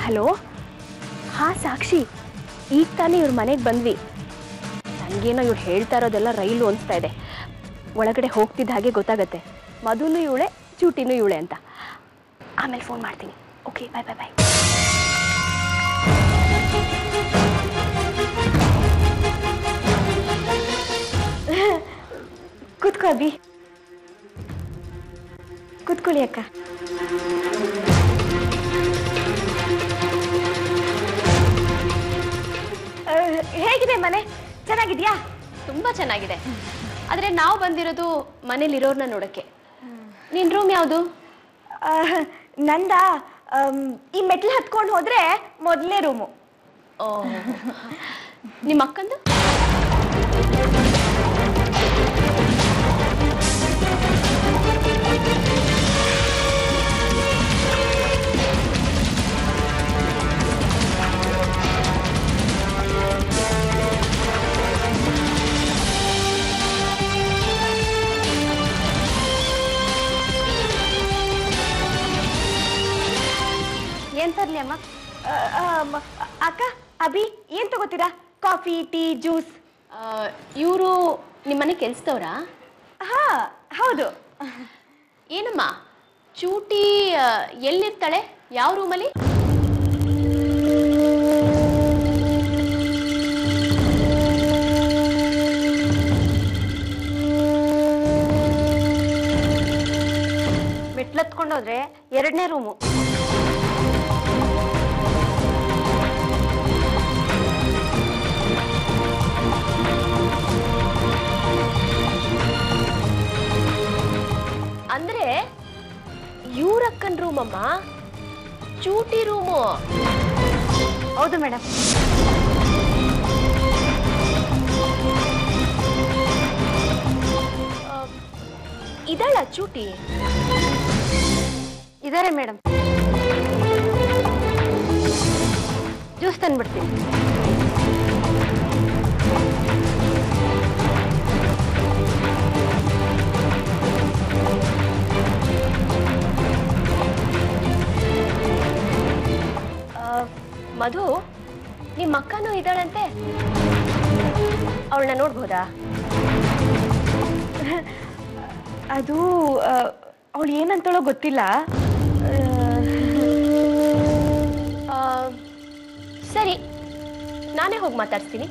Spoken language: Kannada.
ಹಲೋ, ಹಾಂ ಸಾಕ್ಷಿ, ಈಗ ತಾನೇ ಇವ್ರ ಮನೆಗೆ ಬಂದ್ವಿ. ನನಗೇನೋ ಇವ್ರು ಹೇಳ್ತಾ ಇರೋದೆಲ್ಲ ರೈಲು ಅನಿಸ್ತಾ ಇದೆ. ಒಳಗಡೆ ಹೋಗ್ತಿದ್ದ ಹಾಗೆ ಗೊತ್ತಾಗತ್ತೆ ಮಧುನೂ ಇವಳೆ, ಚೂಟಿನೂ ಇವಳೆ ಅಂತ. ಆಮೇಲೆ ಫೋನ್ ಮಾಡ್ತೀನಿ. ಓಕೆ, ಬಾಯ್ ಬಾಯ್ ಬಾಯ್. ಕೂತ್ಕೋ ಅಭಿ, ಕೂತ್ಕೊಳ್ಳಿ ಅಕ್ಕ. ಹೇಗಿದೆ ಮನೆ? ಚೆನ್ನಾಗಿದ್ಯಾ? ತುಂಬ ಚೆನ್ನಾಗಿದೆ. ಆದರೆ ನಾವು ಬಂದಿರೋದು ಮನೇಲಿರೋರ್ನ ನೋಡೋಕ್ಕೆ. ನಿನ್ನ ರೂಮ್ ಯಾವುದು? ನಂದ ಈ ಮೆಟ್ಲು ಹತ್ಕೊಂಡು ಹೋದ್ರೆ ಮೊದಲನೇ ರೂಮು. ಓ, ನಿಮ್ಮ ಅಕ್ಕಂದು? ಏನ್ ತರ್ಲಿ ಅಮ್ಮ? ಅಕ್ಕ, ಅಭಿ ಏನ್ ತಗೋತೀರಾ? Coffee, tea, juice? ಇವರು ನಿಮ್ಮನೆ ಕೆಲ್ಸದವ್ರಾ? ಹಾ ಹೌದು. ಏನಮ್ಮ, ಚೂಟಿ ಎಲ್ಲಿರ್ತಾಳೆ? ಯಾವ ರೂಮಲ್ಲಿ? ಮೆಟ್ಲತ್ಕೊಂಡೋದ್ರೆ 2ನೇ ರೂಮು. ಅಂದ್ರೆ ಇವ್ರಕ್ಕನ್ ರೂಮಮ್ಮ, ಚೂಟಿ ರೂಮು. ಹೌದು ಮೇಡಮ್. ಇದಳ ಚೂಟಿ? ಇದಾರೆ ಮೇಡಮ್. ಜ್ಯೂಸ್ ತಂದ್ಬಿಡ್ತೀನಿ. ಮಧು, ನಿಮ್ಮ ಅಕ್ಕನೂ ಇದ್ದಾಳಂತೆ, ಅವಳನ್ನ ನೋಡ್ಬೋದಾ? ಅದು ಅವಳು ಏನಂತಳೋ ಗೊತ್ತಿಲ್ಲ. ಸರಿ, ನಾನೇ ಹೋಗಿ ಮಾತಾಡ್ತೀನಿ.